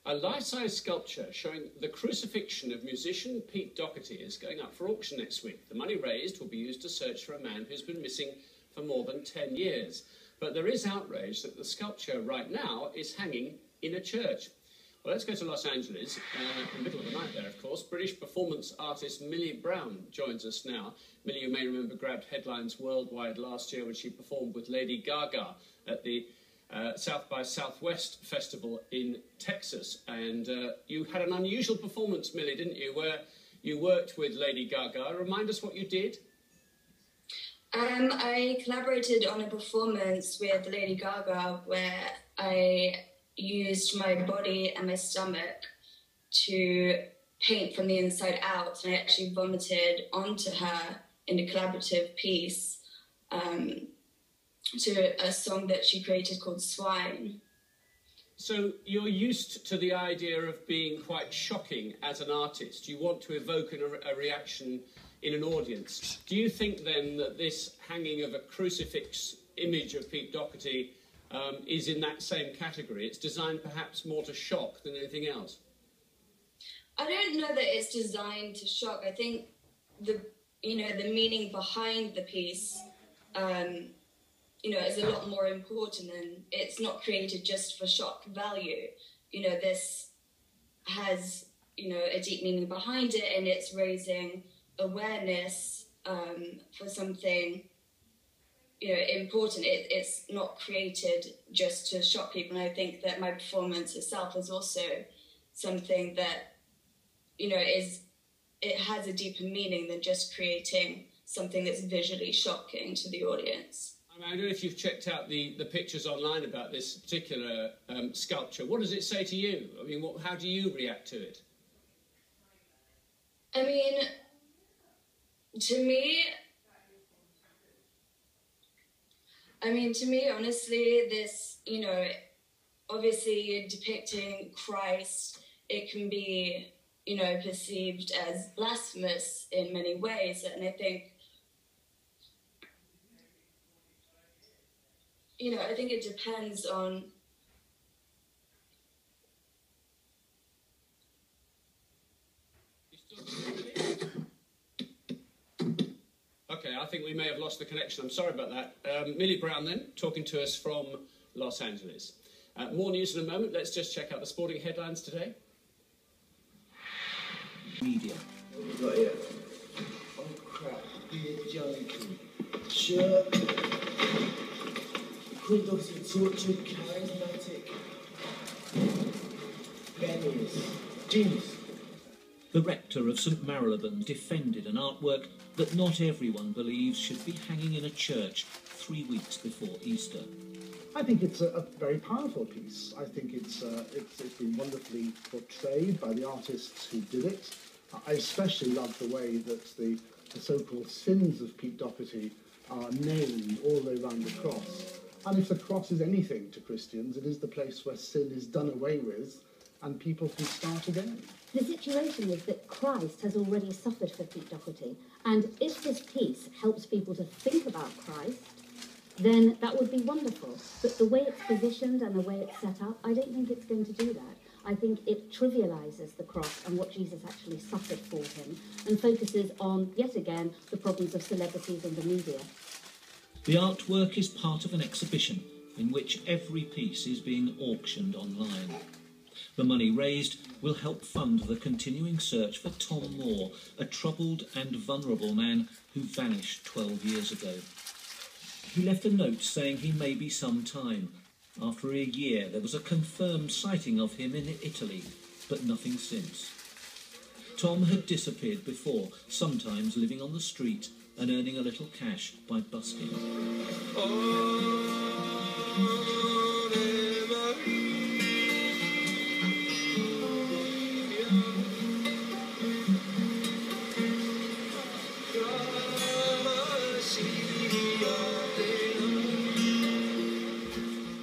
A life-size sculpture showing the crucifixion of musician Pete Doherty is going up for auction next week. The money raised will be used to search for a man who's been missing for more than 10 years. But there is outrage that the sculpture right now is hanging in a church. Well, let's go to Los Angeles, in the middle of the night there, of course. British performance artist Millie Brown joins us now. Millie, you may remember, grabbed headlines worldwide last year when she performed with Lady Gaga at the South by Southwest Festival in Texas. And you had an unusual performance, Millie, didn't you, where you worked with Lady Gaga. Remind us what you did. I collaborated on a performance with Lady Gaga where I used my body and my stomach to paint from the inside out, and I actually vomited onto her in a collaborative piece to a song that she created called Swine. So you're used to the idea of being quite shocking as an artist. You want to evoke a reaction in an audience. Do you think then that this hanging of a crucifix image of Pete Doherty is in that same category? It's designed perhaps more to shock than anything else. I don't know that it's designed to shock. I think the meaning behind the piece is a lot more important, and it's not created just for shock value. This has, a deep meaning behind it, and it's raising awareness for something, important. It's not created just to shock people, and I think that my performance itself is also something that, it has a deeper meaning than just creating something that's visually shocking to the audience. I don't know if you've checked out the pictures online about this particular sculpture. What does it say to you? I mean, how do you react to it? I mean, to me, honestly, this, obviously depicting Christ, it can be, perceived as blasphemous in many ways. And I think, I think it depends on Okay, I think we may have lost the connection. I'm sorry about that. Millie Brown then, talking to us from Los Angeles. More news in a moment. Let's just check out the sporting headlines today. Media. What have we got here? Oh crap, you're joking. Sure. Could also tortured, charismatic. Genius. The rector of St Marylebone defended an artwork that not everyone believes should be hanging in a church 3 weeks before Easter. I think it's a very powerful piece. I think it's been wonderfully portrayed by the artists who did it. I especially love the way that the so-called sins of Pete Doherty are named all the way around the cross. And if the cross is anything to Christians, it is the place where sin is done away with and people can start again. The situation is that Christ has already suffered for Pete Doherty, and if this piece helps people to think about Christ, then that would be wonderful. But the way it's positioned and the way it's set up, I don't think it's going to do that. I think it trivialises the cross and what Jesus actually suffered for him, and focuses on, yet again, the problems of celebrities and the media. The artwork is part of an exhibition in which every piece is being auctioned online. The money raised will help fund the continuing search for Tom Moore, a troubled and vulnerable man who vanished 12 years ago. He left a note saying he may be some time. After a year, there was a confirmed sighting of him in Italy, but nothing since. Tom had disappeared before, sometimes living on the street and earning a little cash by busking.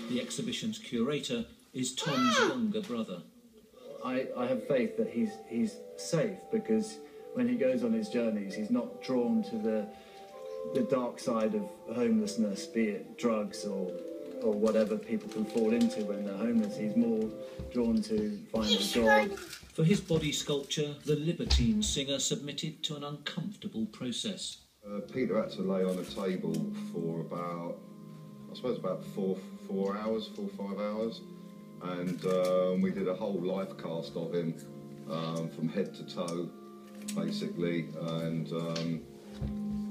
The exhibition's curator is Tom's younger brother. I have faith that he's safe, because when he goes on his journeys, he's not drawn to the dark side of homelessness, be it drugs or or whatever people can fall into when they're homeless. He's more drawn to finding a job. For his body sculpture, the Libertine singer submitted to an uncomfortable process. Peter had to lay on a table for about, I suppose, about 4 hours, 4 or 5 hours, and we did a whole life cast of him from head to toe, basically,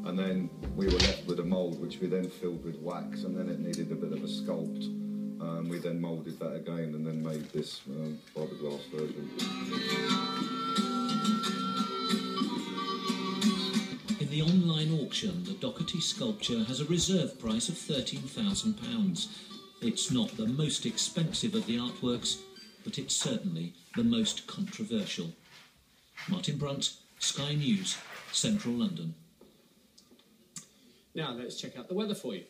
and then we were left with a mould which we then filled with wax, and then it needed a bit of a sculpt. We then moulded that again and then made this fiberglass version. In the online auction, the Doherty sculpture has a reserve price of £13,000. It's not the most expensive of the artworks, but it's certainly the most controversial. Martin Brunt, Sky News, Central London. Now let's check out the weather for you.